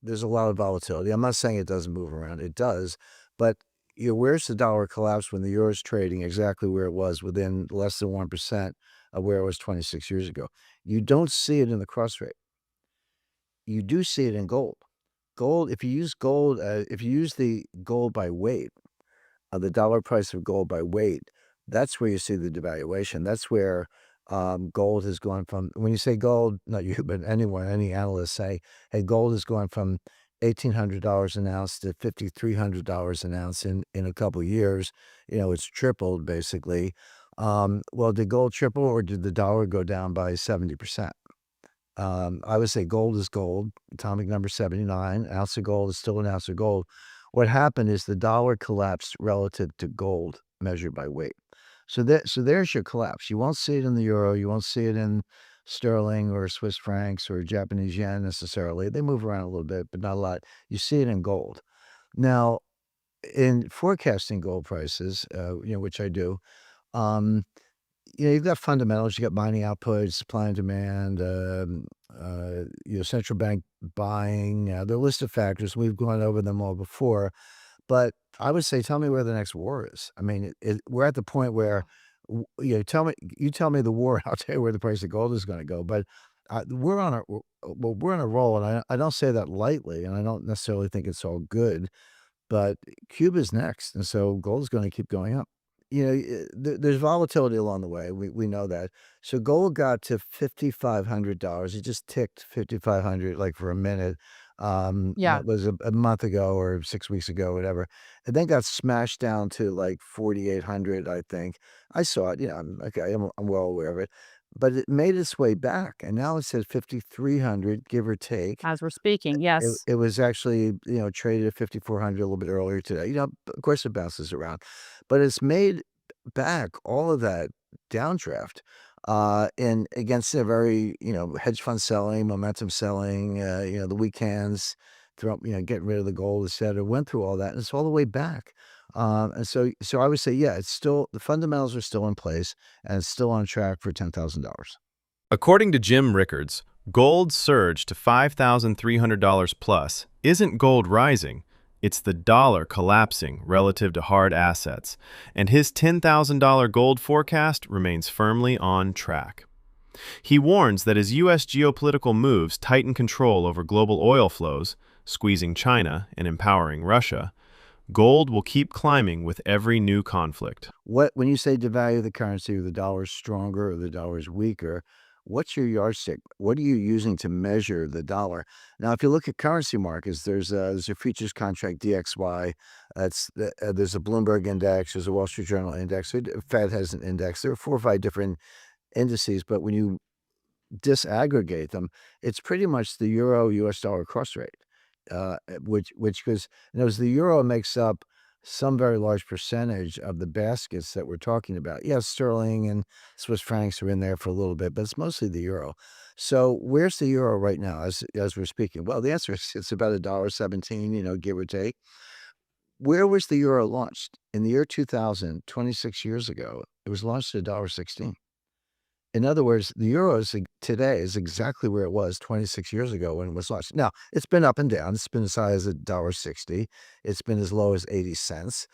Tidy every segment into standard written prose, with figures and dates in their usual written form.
there's a lot of volatility. I'm not saying it doesn't move around. It does. But where's the dollar collapse when the euro is trading exactly where it was within less than 1% of where it was 26 years ago? You don't see it in the cross rate. You do see it in gold. Gold, if you use gold, if you use the gold by weight, the dollar price of gold by weight, that's where you see the devaluation. That's where gold has gone from, when you say gold, not you, but anyone, any analysts say, hey, gold has gone from $1,800 an ounce to $5,300 an ounce in a couple of years. It's tripled basically. Well, did gold triple or did the dollar go down by 70%? I would say gold is gold, atomic number 79. An ounce of gold is still an ounce of gold. What happened is the dollar collapsed relative to gold measured by weight. So there's your collapse. You won't see it in the euro. You won't see it in sterling or Swiss francs or Japanese yen necessarily. They move around a little bit, but not a lot. You see it in gold. Now, in forecasting gold prices, which I do, um, you've got fundamentals. You got mining output, supply and demand, central bank buying, the list of factors. We've gone over them all before. But I would say, tell me where the next war is. I mean, we're at the point where, you tell me the war, I'll tell you where the price of gold is going to go. But we're on a roll, and I don't say that lightly, and I don't necessarily think it's all good. But Cuba's next, and so gold is going to keep going up. There's volatility along the way. We know that. So gold got to $5,500. It just ticked 5,500 like for a minute. Yeah. It was a month ago or 6 weeks ago, whatever. And then got smashed down to like 4,800, I think. I saw it. I'm well aware of it. But it made its way back, and now it's at 5,300, give or take. As we're speaking, It yes. it was actually, traded at 5,400 a little bit earlier today. Of course, it bounces around, but it's made back all of that downdraft, and against a very, hedge fund selling, momentum selling, the weekends, getting rid of the gold, etcetera, went through all that, and it's all the way back. And so I would say, yeah, it's still the fundamentals are still in place, and it's still on track for $10,000. According to Jim Rickards, gold's surge to $5,300 plus isn't gold rising, it's the dollar collapsing relative to hard assets, and his $10,000 gold forecast remains firmly on track. He warns that as U.S. geopolitical moves tighten control over global oil flows, squeezing China and empowering Russia, gold will keep climbing with every new conflict. When you say devalue the currency, or the dollar's stronger or the dollar's weaker, what's your yardstick? What are you using to measure the dollar? Now, if you look at currency markets, there's a futures contract DXY. There's a Bloomberg index. There's a Wall Street Journal index. Fed has an index. There are 4 or 5 different indices, but when you disaggregate them, it's pretty much the euro US dollar cross rate, which goes, as the euro makes up some very large percentage of the baskets that we're talking about. Yes, sterling and Swiss francs are in there for a little bit, but it's mostly the euro. So where's the euro right now as we're speaking? Well, the answer is it's about $1.17, give or take. Where was the euro launched? In the year 2000, 26 years ago, it was launched at $1.16. In other words, the euro today is exactly where it was 26 years ago when it was launched. Now, it's been up and down. It's been as high as $1.60. It's been as low as 80 cents.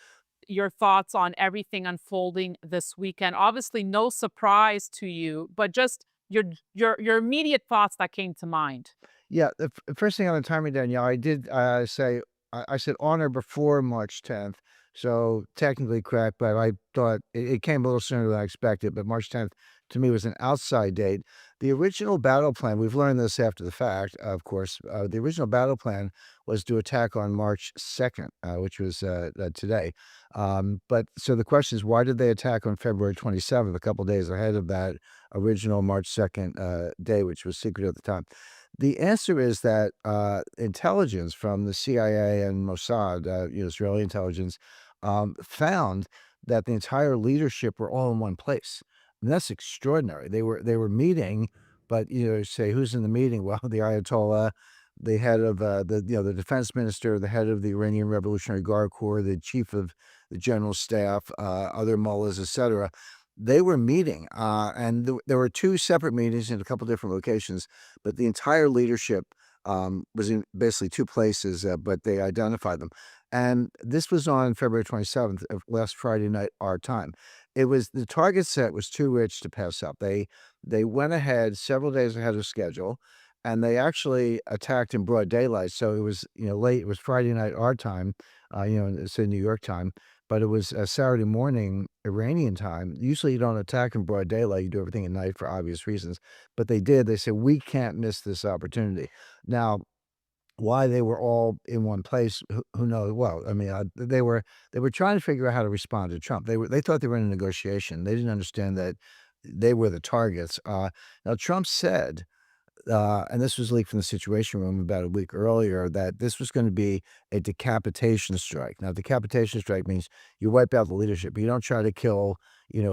Your thoughts on everything unfolding this weekend. Obviously, no surprise to you, but just your immediate thoughts that came to mind. Yeah, the first thing on the timing, Danielle, I did say, I said on or before March 10th. So technically correct, but I thought it came a little sooner than I expected. But March 10th to me was an outside date. The original battle plan, we've learned this after the fact, of course. The original battle plan was to attack on March 2nd, which was today. But so the question is, why did they attack on February 27th, a couple days ahead of that original March 2nd day, which was secret at the time? The answer is that intelligence from the CIA and Mossad, Israeli intelligence, found that the entire leadership were all in one place. And that's extraordinary. They were meeting, but say who's in the meeting? Well, the Ayatollah, the head of the defense minister, the head of the Iranian Revolutionary Guard Corps, the chief of the general staff, other mullahs, etc. They were meeting, and there were 2 separate meetings in a couple different locations, but the entire leadership was in basically two places, but they identified them. And this was on February 27th of last Friday night, our time. It was the target set was too rich to pass up. They went ahead several days ahead of schedule, and they actually attacked in broad daylight. So it was, late. It was Friday night our time, it's in New York time, but it was Saturday morning Iranian time. Usually you don't attack in broad daylight. You do everything at night for obvious reasons, but they did. They said we can't miss this opportunity. Now, why they were all in one place, who knows? Well, I mean, they were trying to figure out how to respond to Trump. They thought they were in a negotiation. They didn't understand that they were the targets. Now Trump said, and this was leaked from the Situation Room about a week earlier, that this was going to be a decapitation strike. Now, decapitation strike means you wipe out the leadership. You don't try to kill,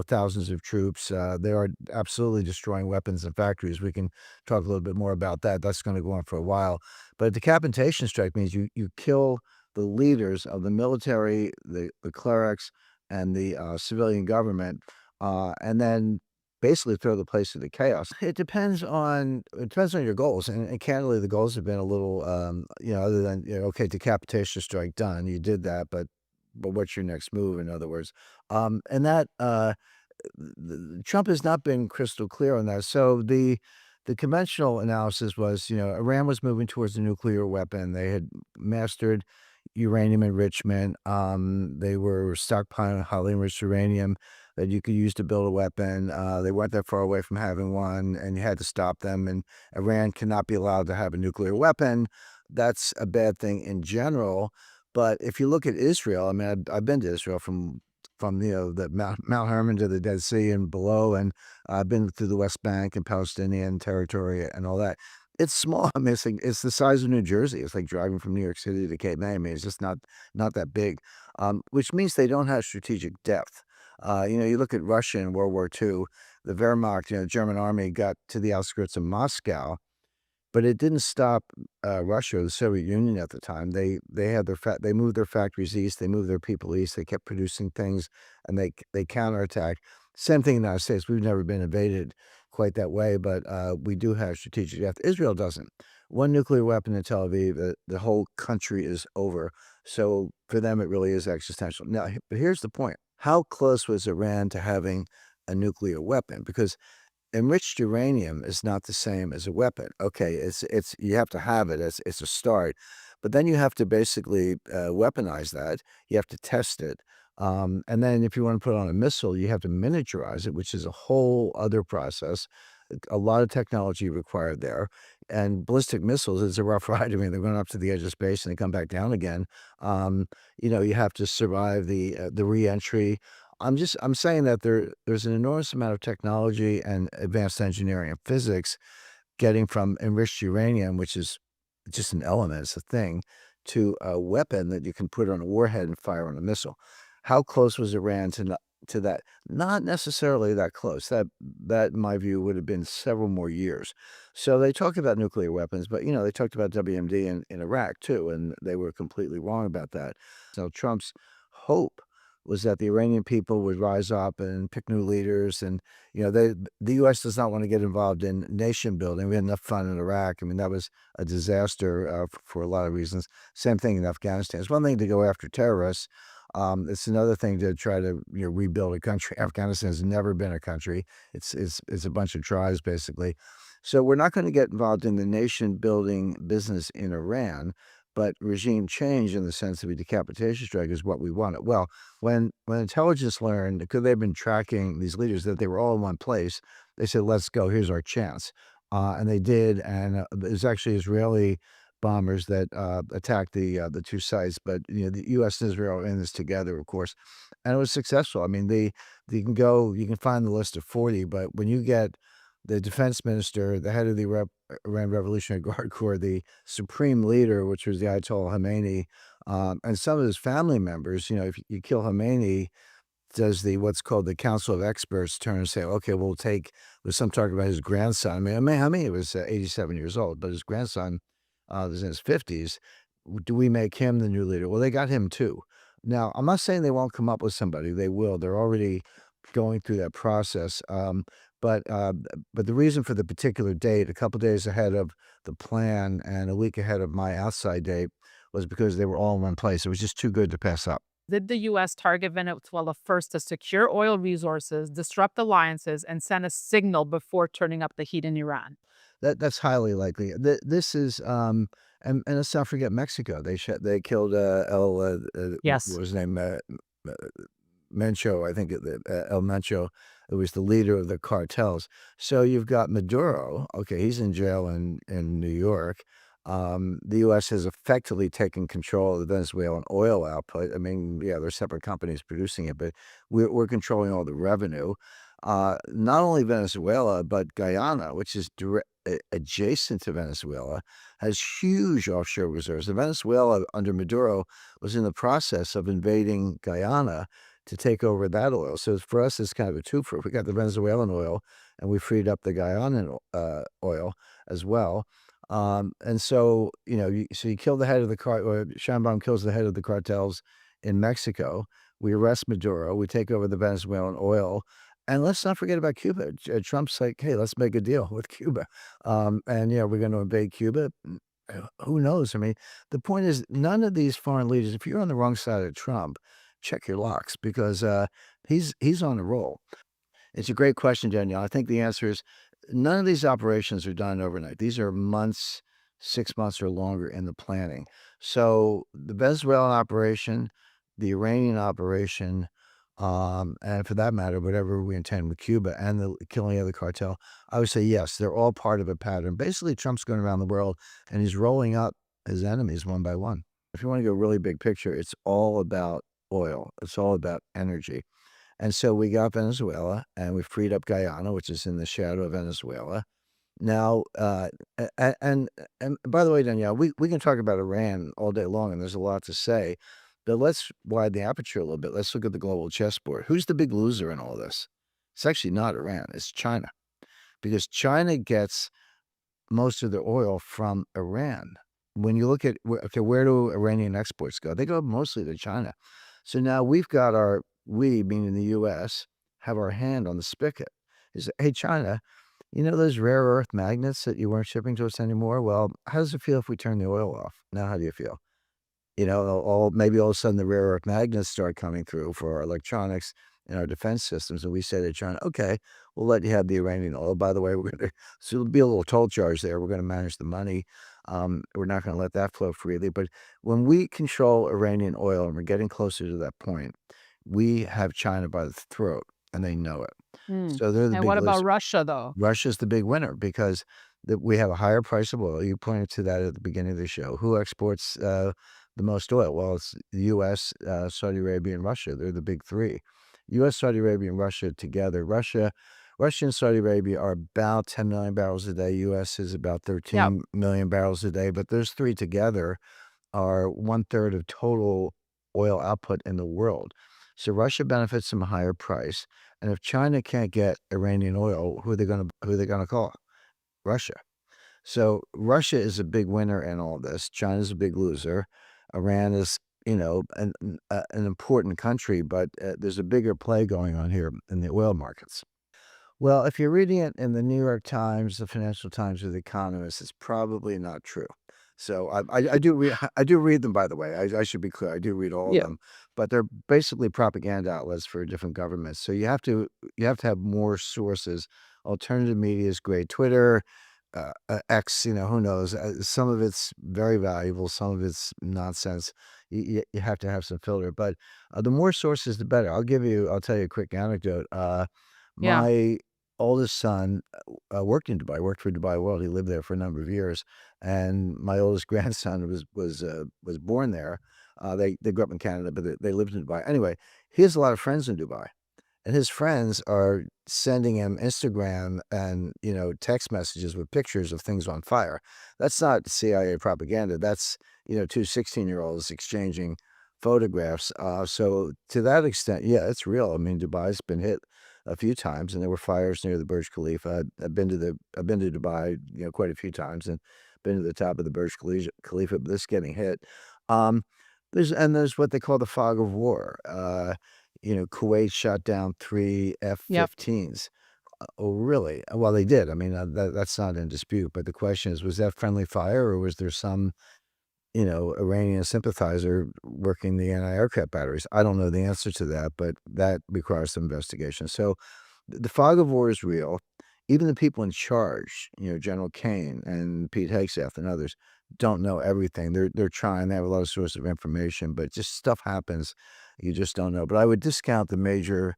thousands of troops. They are absolutely destroying weapons and factories. We can talk a little bit more about that. That's going to go on for a while. But a decapitation strike means you kill the leaders of the military, the clerics, and the civilian government, and then basically throw the place into chaos. It depends on your goals, and candidly, the goals have been a little, other than, okay, decapitation strike done, you did that, but what's your next move, in other words? And that, Trump has not been crystal clear on that. So the conventional analysis was, Iran was moving towards a nuclear weapon. They had mastered uranium enrichment. They were stockpiling highly enriched uranium that you could use to build a weapon. They weren't that far away from having one, and you had to stop them. And Iran cannot be allowed to have a nuclear weapon. That's a bad thing in general. But if you look at Israel, I mean, I've been to Israel from the Mount Hermon to the Dead Sea and below, and I've been through the West Bank and Palestinian territory and all that. It's small. I mean, it's the size of New Jersey. It's like driving from New York City to Cape May. I mean, it's just not that big, which means they don't have strategic depth. You look at Russia in World War II, the Wehrmacht, German army got to the outskirts of Moscow, but it didn't stop, Russia or the Soviet Union at the time. They had they moved their factories east, they moved their people east, they kept producing things, and they counterattacked. Same thing in the United States. We've never been invaded quite that way, but, we do have strategic depth. Israel doesn't. One nuclear weapon in Tel Aviv, the whole country is over. So for them, it really is existential. Now, but here's the point. How close was Iran to having a nuclear weapon? Because enriched uranium is not the same as a weapon. Okay, it's you have to have it. It's a start, but then you have to basically weaponize that. You have to test it, and then if you want to put it on a missile, you have to miniaturize it, which is a whole other process. A lot of technology required there, and ballistic missiles is a rough ride. I mean, they're going up to the edge of space and they come back down again. You have to survive the reentry. I'm saying that there's an enormous amount of technology and advanced engineering and physics getting from enriched uranium, which is just an element, it's a thing, to a weapon that you can put on a warhead and fire on a missile. How close was Iran to that? Not necessarily that close. That, in my view, would have been several more years. So they talked about nuclear weapons, but they talked about WMD in Iraq too, and they were completely wrong about that. So Trump's hope was that the Iranian people would rise up and pick new leaders, and the U.S. does not want to get involved in nation building. We had enough fun in Iraq. I mean, that was a disaster for a lot of reasons. Same thing in Afghanistan. It's one thing to go after terrorists. It's another thing to try to rebuild a country. Afghanistan has never been a country. It's a bunch of tribes basically. So we're not going to get involved in the nation building business in Iran, but regime change in the sense of a decapitation strike is what we wanted. Well, when intelligence learned, because they've been tracking these leaders, that they were all in one place, they said, "Let's go. Here's our chance," and they did. And it was actually Israeli bombers that attacked the two sites, but the U.S. and Israel are in this together, of course, and it was successful. I mean, you can find the list of 40, but when you get the defense minister, the head of the Iran Revolutionary Guard Corps, the supreme leader, which was the Ayatollah Khomeini, and some of his family members, if you kill Khomeini, does what's called the Council of Experts turn and say, okay, there's some talk about his grandson. I mean, Khomeini was 87 years old, but his grandson was in his 50s. Do we make him the new leader? Well, they got him too. Now, I'm not saying they won't come up with somebody. They will. They're already going through that process. But the reason for the particular date, a couple days ahead of the plan and a week ahead of my outside date, was because they were all in one place. It was just too good to pass up. Did the U.S. target Venezuela first to secure oil resources, disrupt alliances, and send a signal before turning up the heat in Iran? That's highly likely. This is and let's not forget Mexico. They killed what Yes. was his name, uh, Mencho, I think El Mencho, who was the leader of the cartels. So you've got Maduro. Okay, he's in jail in New York. The U.S. has effectively taken control of the Venezuelan oil output. I mean, yeah, there's separate companies producing it, but we're controlling all the revenue. Not only Venezuela, but Guyana, which is adjacent to Venezuela, has huge offshore reserves. And Venezuela, under Maduro, was in the process of invading Guyana to take over that oil. So for us, it's kind of a twofer. We got the Venezuelan oil, and we freed up the Guyanan oil as well. And so, so you kill the head of the or Sheinbaum kills the head of the cartels in Mexico. We arrest Maduro. We take over the Venezuelan oil. And let's not forget about Cuba. Trump's like, hey, let's make a deal with Cuba. And yeah, we're going to invade Cuba. Who knows? I mean, the point is, none of these foreign leaders, if you're on the wrong side of Trump, check your locks, because he's on the roll. It's a great question, Danielle. I think the answer is none of these operations are done overnight. These are months, 6 months or longer in the planning. So the Venezuelan operation, the Iranian operation, and for that matter, whatever we intend with Cuba and the killing of the cartel, I would say yes, they're all part of a pattern. Basically, Trump's going around the world and he's rolling up his enemies one by one. If you want to go really big picture, it's all about oil. It's all about energy. And so we got Venezuela, and we freed up Guyana, which is in the shadow of Venezuela. Now, and by the way, Danielle, we can talk about Iran all day long, and there's a lot to say, but let's widen the aperture a little bit. Let's look at the global chessboard. Who's the big loser in all this? It's actually not Iran. It's China, because China gets most of their oil from Iran. When you look at where do Iranian exports go? They go mostly to China. So now we've got we, meaning the U.S., have our hand on the spigot. Is, hey, China, those rare earth magnets that you weren't shipping to us anymore? Well, how does it feel if we turn the oil off? Now, how do you feel? Maybe all of a sudden the rare earth magnets start coming through for our electronics and our defense systems, and we say to China, okay, we'll let you have the Iranian oil. By the way, so there'll be a little toll charge there. We're going to manage the money. We're not going to let that flow freely. But when we control Iranian oil, and we're getting closer to that point, we have China by the throat, and they know it. Mm. So they're the And big what about loser. Russia, though? Russia's the big winner because we have a higher price of oil. You pointed to that at the beginning of the show. Who exports the most oil? Well, it's the U.S., Saudi Arabia, and Russia. They're the big three. U.S., Saudi Arabia, and Russia together. Russia and Saudi Arabia are about 10 million barrels a day. U.S. is about 13 million barrels a day. But those three together are 1/3 of total oil output in the world. So Russia benefits from a higher price. And if China can't get Iranian oil, who are they gonna call? Russia. So Russia is a big winner in all this. China's a big loser. Iran is, an important country, but there's a bigger play going on here in the oil markets. Well, if you're reading it in the New York Times, the Financial Times, or the Economist, it's probably not true. So I do read I do read them, by the way. I should be clear. I do read all of Yeah. them, but they're basically propaganda outlets for different governments. So you have to have more sources. Alternative media is great. Twitter, X, who knows? Some of it's very valuable. Some of it's nonsense. You have to have some filter, but the more sources, the better. I'll tell you a quick anecdote. Yeah. My oldest son worked in Dubai, worked for Dubai World. He lived there for a number of years, and my oldest grandson was born there. They grew up in Canada, but they lived in Dubai. Anyway, he has a lot of friends in Dubai, and his friends are sending him Instagram and text messages with pictures of things on fire. That's not CIA propaganda. That's two 16-year-olds exchanging photographs. So to that extent, yeah, it's real. I mean, Dubai's been hit a few times, and there were fires near the Burj Khalifa. I've been to Dubai, quite a few times, and been to the top of the Burj Khalifa, but this getting hit. Um, there's what they call the fog of war. Kuwait shot down 3 Yep. F-15s. Oh, really? Well, they did. I mean, that's not in dispute. But the question is, was that friendly fire, or was there some, Iranian sympathizer working the anti-aircraft batteries? I don't know the answer to that, but that requires some investigation. So the fog of war is real. Even the people in charge, General Kane and Pete Hegseth and others, don't know everything. They're trying. They have a lot of sources of information, but just stuff happens. You just don't know. But I would discount the major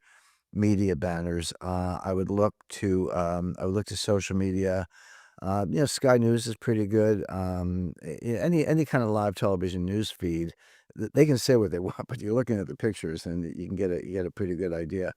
media banners. I would look to social media. Sky News is pretty good. Any kind of live television news feed, they can say what they want, but you're looking at the pictures and you get a pretty good idea.